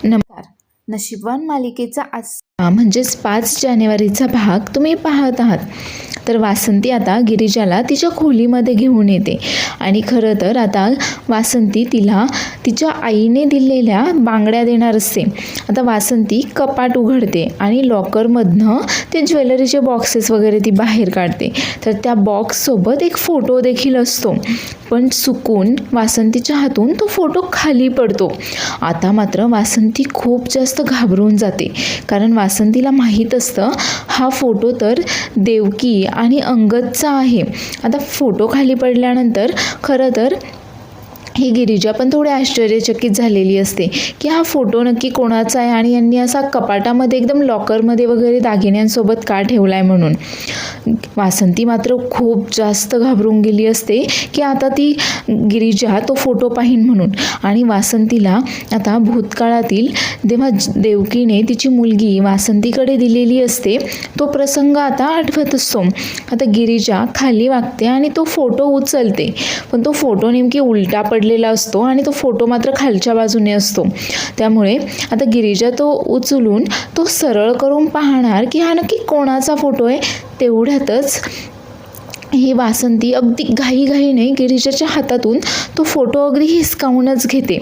नमस्कार. नशीबवान मालिकेचा आज म्हणजेच 5 जानेवारीचा भाग तुम्ही पाहत आहात. तर वासंती आता गिरिजाला तिच्या खोलीमध्ये घेऊन येते आणि खरं तर आता वासंती तिला तिच्या आईने दिलेल्या बांगड्या देणार असते. आता वासंती कपाट उघडते आणि लॉकरमधनं ते ज्वेलरीचे बॉक्सेस वगैरे ती बाहेर काढते. तर त्या बॉक्ससोबत एक फोटो देखील असतो, पण चुकून वासंतीच्या हातून तो फोटो खाली पडतो. आता मात्र वासंती खूप जास्त घाबरून जाते, कारण वासंतीला माहीत असतं हा फोटो तर देवकी आणि अंगदचा आहे. आता फोटो खाली पडल्यानंतर खरं तर ही गिरिजा पण थोडी आश्चर्यचकित झालेली असते की हा फोटो नक्की कोणाचा आहे आणि यांनी असा कपाटामध्ये एकदम लॉकरमध्ये वगैरे दागिन्यांसोबत का ठेवला आहे म्हणून. वासंती मात्र खूप जास्त घाबरून गेली असते की आता ती गिरिजा तो फोटो पाहीन म्हणून. आणि वासंतीला आता भूतकाळातील जेव्हा देवकीने तिची मुलगी वासंतीकडे दिलेली असते तो प्रसंग आता आठवत असतो. आता गिरिजा खाली वागते आणि तो फोटो उचलते, पण तो फोटो नेमकी उलटा पडलेला असतो आणि तो फोटो मात्र खालच्या बाजूने असतो. त्यामुळे आता गिरिजा तो उचलून तो सरळ करून पाहणार की हा नक्की कोणाचा फोटो आहे. तेवढ्यातच ही वासंती अगदी घाईघाईने गिरिजाच्या हातातून तो फोटो अगदी हिसकावूनच घेते.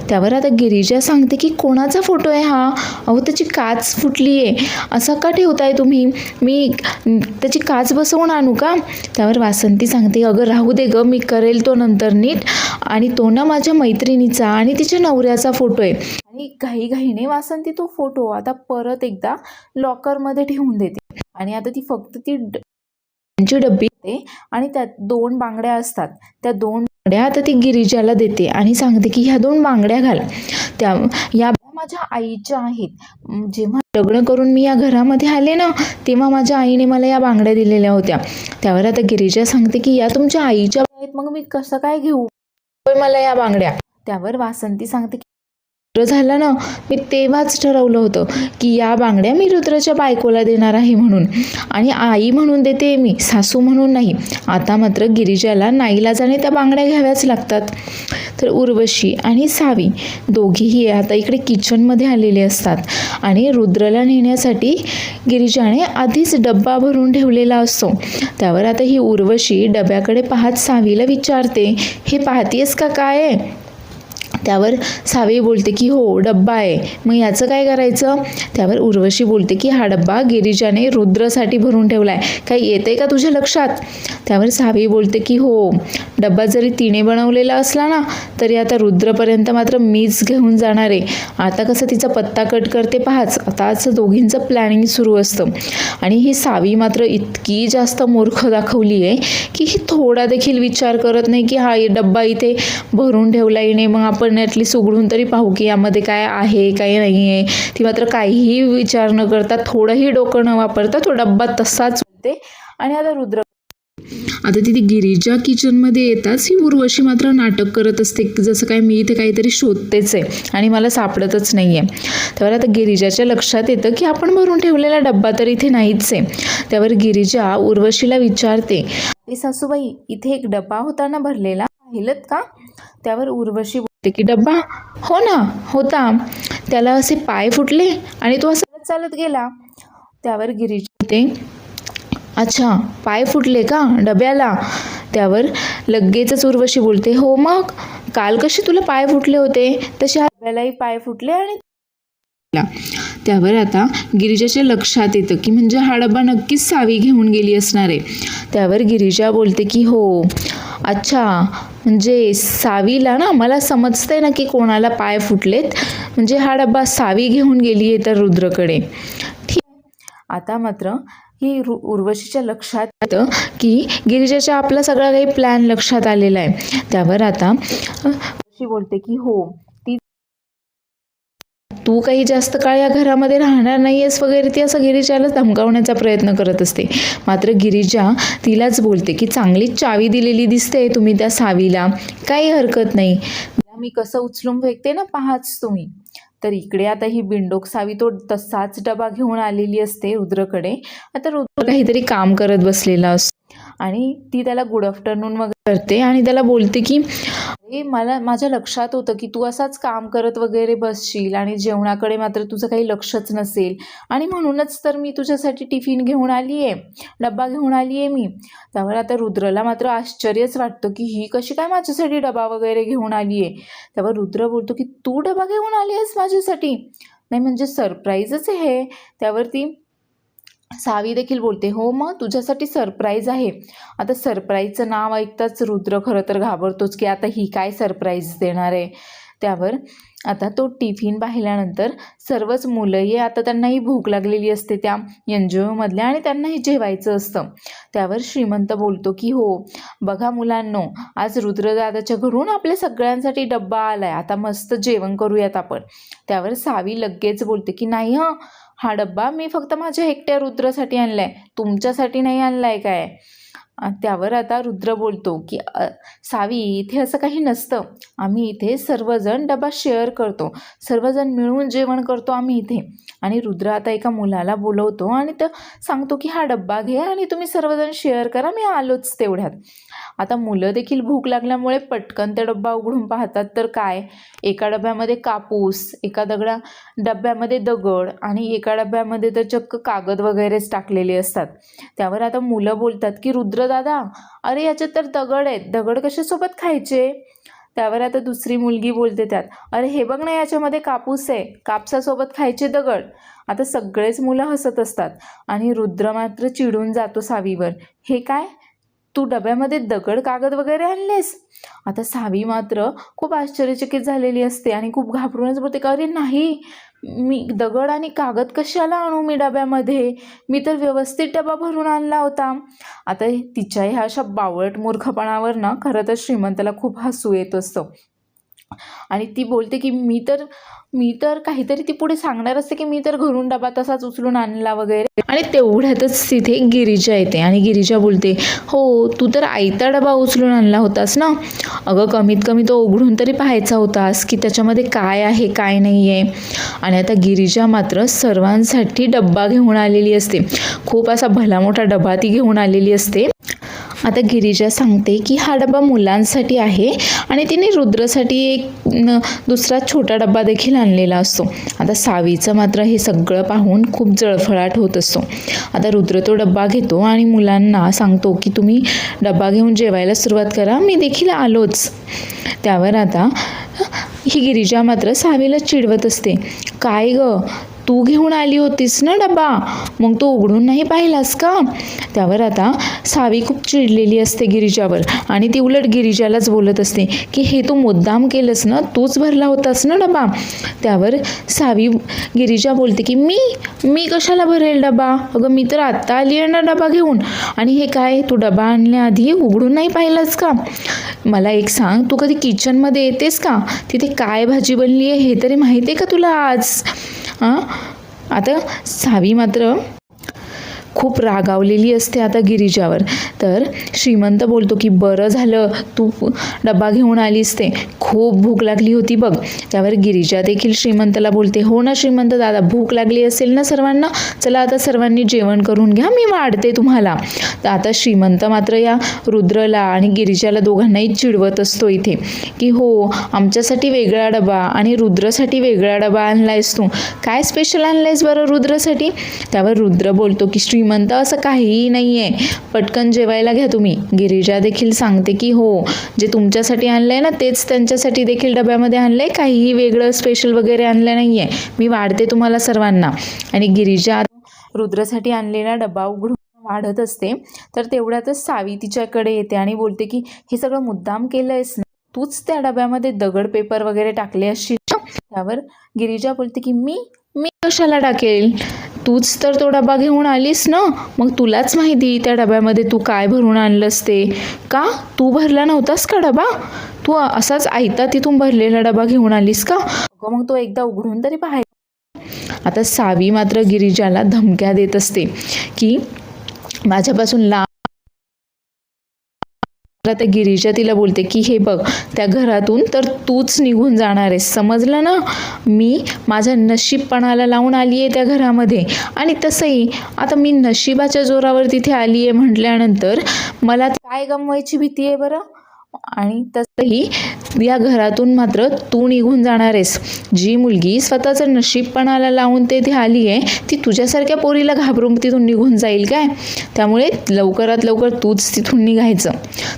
त्यावर आता गिरिजा सांगते की कोणाचा फोटो आहे हा? अहो त्याची काच फुटली आहे, असा का ठेवताय तुम्ही? मी त्याची काच बसवून आणू का? त्यावर वासंती सांगते अगं राहू दे गं, मी करेल तो नंतर नीट, आणि तो ना माझ्या मैत्रिणीचा आणि तिच्या नवऱ्याचा फोटो आहे. आणि घाईघाईने वासंती तो फोटो आता परत एकदा लॉकरमध्ये ठेवून देते. आणि आता ती फक्त ती डब्बी आणि त्यात 2 बांगड्या असतात, त्या 2 बांगड्या आता ती गिरिजाला देते आणि सांगते की ह्या 2 बांगड्या घाल, या माझ्या आईच्या आहेत. जेव्हा लग्न करून मी या घरामध्ये आले ना, तेव्हा माझ्या आईने मला या बांगड्या दिलेल्या होत्या. त्यावर आता गिरिजा सांगते की या तुमच्या आईच्या आहेत, मग मी कसं काय घेऊ मला या बांगड्या? त्यावर वासंती सांगते की झालं ना, मी तेव्हाच ठरवलं होतं की या बांगड्या मी रुद्राच्या बायकोला देणार आहे म्हणून, आणि आई म्हणून देते मी, सासू म्हणून नाही. आता मात्र गिरिजाला नाईलाजाने त्या बांगड्या घ्याव्याच लागतात. तर उर्वशी आणि सावी दोघीही आता इकडे किचनमध्ये आलेले असतात आणि रुद्रला नेण्यासाठी गिरिजाने आधीच डब्बा भरून ठेवलेला असतो. त्यावर आता ही उर्वशी डब्याकडे पाहत सावीला विचारते, हे पाहतीयस का काय आहे? त्यावर सावी बोलते की हो डब्बा आहे, मग याचं काय करायचं? त्यावर उर्वशी बोलते की हा डब्बा गिरिजाने रुद्रसाठी भरून ठेवला आहे, काही येते का तुझ्या लक्षात? त्यावर सावी बोलते की हो, डब्बा जरी तिने बनवलेला असला ना तरी आता रुद्रपर्यंत मात्र मीच घेऊन जाणार आहे. आता कसं तिचा पत्ता कट करते पाहाच, आता असं दोघींचं प्लॅनिंग सुरू असतं. आणि ही सावी मात्र इतकी जास्त मूर्ख दाखवली आहे की ही थोडा देखील विचार करत नाही की हा डब्बा इथे भरून ठेवला हिने, मग आपण ॲटलीस्ट उघडून तरी पाहू की यामध्ये काय आहे काय नाही आहे. ती मात्र काहीही विचार न करता, थोडंही डोकं न वापरता तो डब्बा तसाच होते. आणि आता रुद्र आता तिथे गिरिजा किचनमध्ये येताच ही उर्वशी मात्र नाटक करत असते जसं काय मी इथे काहीतरी शोधतेच आहे आणि मला सापडतच नाही आहे. त्यावर आता गिरिजाच्या लक्षात येतं की आपण भरून ठेवलेला डब्बा तर इथे नाहीच आहे. त्यावर गिरिजा उर्वशीला विचारते, सासूबाई इथे एक डब्बा होता ना भरलेला, पाहिलत का? त्यावर उर्वशी बोलते की डब्बा हो ना होता, त्याला असे पाय फुटले आणि तो असं चालत गेला. त्यावर गिरिजा बोलते अच्छा पाय फुटले का डब्याला? त्यावर लगेचच उर्वशी बोलते हो मग काल कसे तुला पाय फुटले होते तसे डब्यालाही पाय फुटले. आणि त्यावर आता गिरिजाच्या लक्षात येतं की म्हणजे हा डब्बा नक्कीच सावी घेऊन गेली असणार आहे. त्यावर गिरिजा बोलते की हो अच्छा, म्हणजे सावीला ना मला समजतंय ना की कोणाला पाय फुटलेत, म्हणजे हा डब्बा सावी घेऊन गेली आहे तर रुद्रकडे. ठीक. आता मात्र ही उर्वशीच्या लक्षात येतं की गिरिजाच्या आपला सगळा काही प्लॅन लक्षात आलेला आहे. त्यावर आता उर्वशी बोलते की हो तू काही जास्त काळ या घरामध्ये राहणार नाहीयेस वगैरे, ती असं गिरिजाला धमकावण्याचा प्रयत्न करत असते. मात्र गिरिजा तिलाच बोलते की चांगलीच चावी दिलेली दिसते तुम्ही त्या सावीला, काही हरकत नाही, मी कसं उचलून फेकते ना पाहाच तुम्ही. तर इकडे आता ही बिंडोक सावी तो तसाच डबा घेऊन आलेली असते रुद्रकडे. आता रुद्र काहीतरी काम करत बसलेला असतो आणि ती त्याला गुड आफ्टरनून वगैरे करते आणि त्याला बोलते की अरे मला माझ्या लक्षात होतं की तू असाच काम करत वगैरे बसशील आणि जेवणाकडे मात्र तुझं काही लक्षच नसेल, आणि म्हणूनच तर मी तुझ्यासाठी टिफिन घेऊन आली आहे, डब्बा घेऊन आली आहे मी. त्यावर आता रुद्रला मात्र आश्चर्यच वाटतं की ही कशी काय माझ्यासाठी डबा वगैरे घेऊन आली आहे. त्यावर रुद्र बोलतो की तू डबा घेऊन आली आहेस माझ्यासाठी? नाही म्हणजे सरप्राईजच आहे हे. त्यावरती सावी देखील बोलते हो मग तुझ्यासाठी सरप्राईज आहे. आता सरप्राईजचं नाव ऐकताच रुद्र खरं तर घाबरतोच की आता ही काय सरप्राईज देणार आहे. त्यावर आता तो टिफिन पाहिल्यानंतर सर्वच मुलंही आता त्यांनाही भूक लागलेली असते त्या एनजीओमधल्या आणि त्यांनाही जेवायचं असतं. त्यावर श्रीमंत बोलतो की हो बघा मुलांनो, आज रुद्रदादाच्या घरून आपल्या सगळ्यांसाठी डब्बा आलाय, आता मस्त जेवण करूयात आपण. त्यावर सावी लगेच बोलते की नाही हं, हा डब्बा मी फक्त माझ्या एकट्या रुद्रासाठी आणलाय, तुमच्यासाठी नाही आणलाय काय. त्यावर आता रुद्र बोलतो की सावी इथे असं काही नसतं, आम्ही इथे सर्वजण डबा शेअर करतो, सर्वजण मिळून जेवण करतो आम्ही इथे. आणि रुद्र आता एका मुलाला बोलवतो आणि तर सांगतो की हा डब्बा घे आणि तुम्ही सर्वजण शेअर करा, मी आलोच तेवढ्यात. आता मुलं देखील भूक लागल्यामुळे पटकन त्या डब्बा उघडून पाहतात तर काय, एका डब्यामध्ये कापूस, एका डब्यामध्ये दगड आणि एका डब्यामध्ये तर चक्क कागद वगैरेच टाकलेले असतात. त्यावर आता मुलं बोलतात की रुद्रदादा अरे याच्यात तर दगड आहेत, दगड कशासोबत खायचे. त्यावर आता दुसरी मुलगी बोलते त्यात अरे हे बघ ना याच्यामध्ये कापूस आहे, कापसासोबत खायचे दगड. आता सगळेच मुलं हसत असतात आणि रुद्र मात्र चिडून जातो सावीवर, हे काय तू डब्यामध्ये दगड कागद वगैरे आणलेस. आता सावी मात्र खूप आश्चर्यचकित झालेली असते आणि खूप घाबरूनच बोलते का अरे नाही, मी दगड आणि कागद कशाला आणू मी डब्यामध्ये, मी तर व्यवस्थित डबा भरून आणला होता. आता तिच्या ह्या अशा बावळट मूर्खपणावर ना खरं तर श्रीमंताला खूप हसू येत असतं आणि ती बोलते की मी तर काहीतरी ती पुढे सांगणार असते की मी तर घरून डबा तसाच उचलून आणला वगैरे. आणि तेवढ्यातच तिथे गिरिजा येते आणि गिरिजा बोलते हो तू तर आयता डबा उचलून आणला होतास ना, अगं कमीत कमी तो उघडून तरी पाहायचा होतास की त्याच्यामध्ये काय आहे काय नाही आहे. आणि आता गिरिजा मात्र सर्वांसाठी डब्बा घेऊन आलेली असते, खूप असा भला मोठा डबा ती घेऊन आलेली असते. आता गिरिजा सांगते की हा डबा मुलांसाठी आहे आणि तिने रुद्रसाठी एक दुसरा छोटा डबा देखील आणलेला असतो. आता सावीचं मात्र हे सगळं पाहून खूप जळफळाट होत असतो. आता रुद्र तो डबा घेतो आणि मुलांना सांगतो की तुम्ही डबा घेऊन जेवायला सुरुवात करा, मी देखील आलोच. त्यावर आता ही गिरिजा मात्र सावीला चिडवत असते, काय ग तू घेऊन आली होतीस ना डबा, मग तू उघडून नाही पाहिलास का. त्यावर आता सावी खूप चिडलेली असते गिरिजावर आणि ती उलट गिरिजालाच बोलत असते की हे तू मुद्दाम केलंस ना, तूच भरला होतास ना डबा. त्यावर सावी गिरिजा बोलते की मी कशाला भरेल डबा, अगं मी तर आत्ता आली आहे ना डबा घेऊन, आणि हे काय तू डबा आणण्याआधी उघडून नाही पाहिलास का. मला एक सांग, तू कधी किचनमध्ये येतेस का, तिथे काय भाजी बनली आहे हे तरी माहिती आहे का तुला आज. आता सावी मात्र खूप रागावलेली असते आता गिरिजावर. तर श्रीमंत बोलतो की बरं झालं तू डबा घेऊन आलीस, ते खूप भूक लागली होती बघ. त्यावर गिरिजा देखील श्रीमंताला बोलते हो ना श्रीमंत दादा, भूक लागली असेल ना सर्वांना, चला आता सर्वांनी जेवण करून घ्या, मी वाढते तुम्हाला. तर आता श्रीमंत मात्र या रुद्रला आणि गिरिजाला दोघांनाही चिडवत असतो इथे की हो आमच्यासाठी वेगळा डबा आणि रुद्रसाठी वेगळा डबा आणलायस तू, काय स्पेशल आणलायस बरं रुद्रसाठी. त्यावर रुद्र बोलतो की श्रीमंत असं काहीही नाही आहे, पटकन जेवायला घ्या तुम्ही. गिरिजा देखील सांगते की हो जे तुमच्यासाठी आणलं आहे ना तेच त्यांच्यासाठी देखील डब्यामध्ये आणलं आहे, काहीही वेगळं स्पेशल वगैरे आणलं नाही आहे, मी वाढते तुम्हाला सर्वांना. आणि गिरिजा रुद्रसाठी आणलेला डबा उघडून वाढत असते. तर तेवढ्यातच सावी तिच्याकडे येते आणि बोलते की हे सगळं मुद्दाम केलं आहेस ना, तूच त्या डब्यामध्ये दगड पेपर वगैरे टाकले असशील. त्यावर गिरिजा बोलते की मी कशाला टाकेल, तूच तर तो डबा घेऊन आलीस ना, मग तुलाच माहिती त्या डब्यामध्ये तू काय भरून आणलंस ते. का तू भरला नव्हतास का डबा, तू असाच आयता तिथून भरलेला डबा घेऊन आलीस का, मग तो एकदा उघडून तरी पाहायचा. आता सावी मात्र गिरिजाला धमक्या देत असते की माझ्यापासून लांब आता गिरिजा तिला बोलते की हे बघ, त्या घरातून तर तूच निघून जाणार आहेस, समजलं ना. मी माझ्या नशीबपणाला लावून आली आहे त्या घरामध्ये, आणि तसंही आता मी नशिबाच्या जोरावर तिथे आली आहे म्हटल्यानंतर मला काय गमवायची भीती आहे बरं. आणि तसंही या घरातून मात्र तू निघून जाणार आहेस. जी मुलगी स्वतःचं नशीबपणाला लावून तेथे आली आहे ती तुझ्यासारख्या पोरीला घाबरून तिथून निघून जाईल काय. त्यामुळे लवकरात लवकर तूच तिथून निघायचं.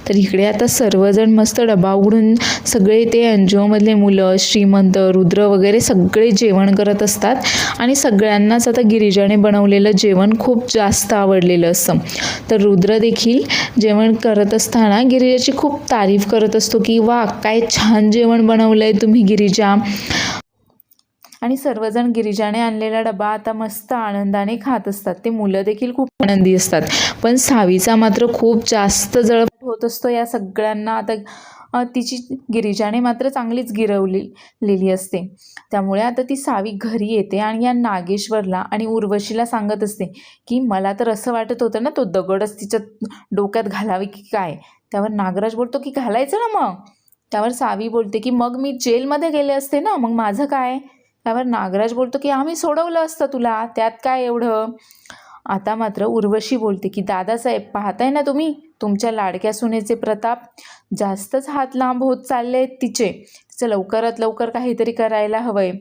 तर इकडे आता सर्वजण मस्त डबा उघडून सगळे ते एनजीओमधले मुलं, श्रीमंत, रुद्र वगैरे सगळे जेवण करत असतात. आणि सगळ्यांनाच आता गिरिजाने बनवलेलं जेवण खूप जास्त आवडलेलं असतं. तर रुद्र देखील जेवण करत असताना गिरिजाची खूप तारीफ करत असतो की वा, काय छान जेवण बनवलंय तुम्ही गिरिजा. आणि सर्वजण गिरिजाने आणलेला डबा आता मस्त आनंदाने खात असतात. ते मुलं देखील खूप आनंदी असतात. पण सावीचा मात्र खूप जास्त जळपट होत असतो या सगळ्यांना. आता तिची गिरिजाने मात्र चांगलीच गिरवलेली असते. त्यामुळे आता ती सावी घरी येते आणि या नागेश्वरला आणि उर्वशीला सांगत असते की मला तर असं वाटत होतं ना, तो दगडच तिच्या डोक्यात घालावी की काय. त्यावर नागराज बोलतो की घालायचं ना मग. त्यावर सावी बोलते की मग मी जेलमध्ये गेले असते ना, मग माझं काय. त्यावर नागराज बोलतो की आम्ही सोडवलं असतं तुला, त्यात काय एवढं. आता मात्र उर्वशी बोलते की दादासाहेब, पाहताय ना तुम्ही, तुमच्या लाडक्या सुनेचे प्रताप जास्तच हात लांब होत चालले आहेत तिचं लवकरात लवकर काहीतरी करायला हवंय.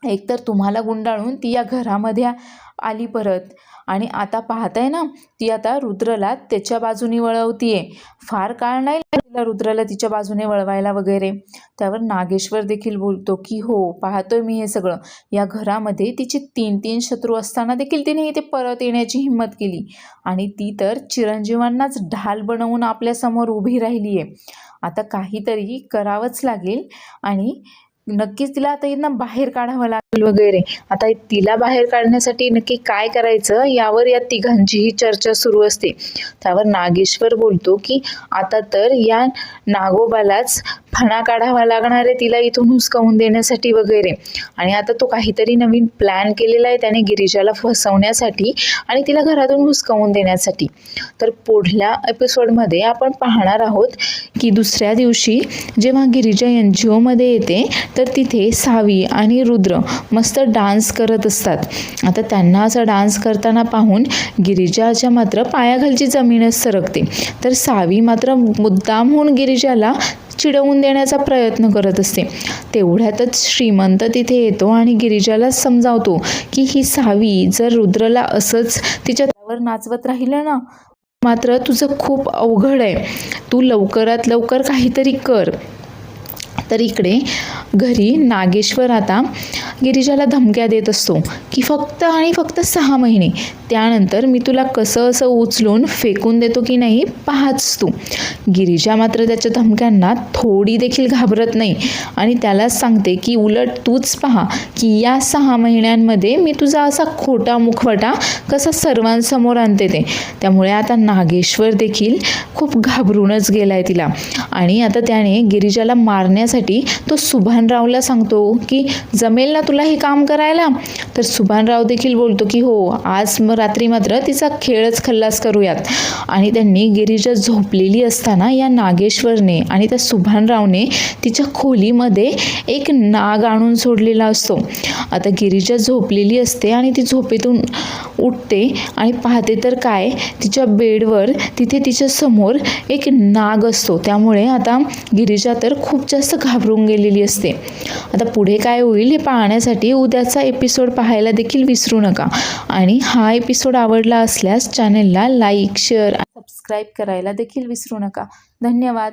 एकतर तुम्हाला गुंडाळून ती या घरामध्ये आली परत, आणि आता पाहताय ना ती आता रुद्रला त्याच्या बाजूने वळवतीये. फार काळ नाही लागला रुद्रला तिच्या बाजूने वळवायला वगैरे. त्यावर नागेश्वर देखील बोलतो की हो, पाहतोय मी हे सगळं. या घरामध्ये तिचे 3 शत्रू असताना देखील तिने इथे परत येण्याची हिंमत केली, आणि ती तर चिरंजीवांनाच ढाल बनवून आपल्यासमोर उभी राहिली आहे. आता काहीतरी करावंच लागेल, आणि नक्कीच तिला आता इथनं बाहेर काढावं लागेल वगैरे. आता तिला बाहेर काढण्यासाठी नक्की काय करायचं यावर या तिघांचीही चर्चा सुरू असते. त्यावर नागेश्वर बोलतो की आता तर या नागोबालाच फणा काढावा लागणार आहे तिला इथून हुसकावून देण्यासाठी वगैरे. आणि आता तो काहीतरी नवीन प्लॅन केलेला आहे त्याने गिरिजाला फसवण्यासाठी आणि तिला घरातून हुसकावून देण्यासाठी. तर पुढल्या एपिसोडमध्ये आपण पाहणार आहोत की दुसऱ्या दिवशी जेव्हा गिरिजा एनजीओमध्ये येते तर तिथे सावी आणि रुद्र मस्त डान्स करत असतात. आता त्यांना असा डान्स करताना पाहून गिरिजाच्या मात्र पायाखालची जमीनच सरकते. तर सावी मात्र मुद्दामहून गिरिजाला चिडवून देण्याचा प्रयत्न करत असते. तेवढ्यातच श्रीमंत तिथे येतो आणि गिरिजाला समजावतो की ही सावी जर रुद्रला असंच तिच्यावर नाचवत राहिलं ना, मात्र तुझं खूप अवघड आहे, तू लवकरात लवकर काहीतरी कर. तर इकडे घरी नागेश्वर आता गिरिजाला धमक्या देत असतो की फक्त आणि फक्त 6 महिने, त्यानंतर मी तुला कसं असं उचलून फेकून देतो की नाही पाहाच तू. गिरिजा मात्र त्याच्या धमक्यांना थोडी देखील घाबरत नाही आणि त्याला सांगते की उलट तूच पहा की या 6 महिन्यांमध्ये मी तुझा असा खोटा मुखवटा कसा सर्वांसमोर आणते ते. त्यामुळे आता नागेश्वर देखील खूप घाबरूनच गेलाय तिला, आणि आता त्याने गिरिजाला मारण्यासाठी तो सुभानरावला सांगतो की जमेल ना तुला हे काम करायला. तर सुभानराव देखील बोलतो की हो, आज रात्री मात्र तिचा खेळच खल्लास करूयात. आणि त्यांनी गिरिजा झोपलेली असताना या नागेश्वरने आणि त्या सुभानरावने तिच्या खोलीमध्ये एक नाग आणून सोडलेला असतो. आता गिरिजा झोपलेली असते आणि ती झोपेतून उठते आणि पाहते तर काय, तिच्या बेडवर तिथे तिच्या समोर एक नाग असतो. त्यामुळे आता गिरिजा तर खूप जास्त घाबरून गेलेली असते. आता पुढे काय होईल हे पाहण्यासाठी उद्याचा एपिसोड पाहायला देखील विसरू नका. आणि हा एपिसोड आवडला असल्यास चॅनलला लाईक, शेअर आणि सबस्क्राईब करायला देखील विसरू नका. धन्यवाद.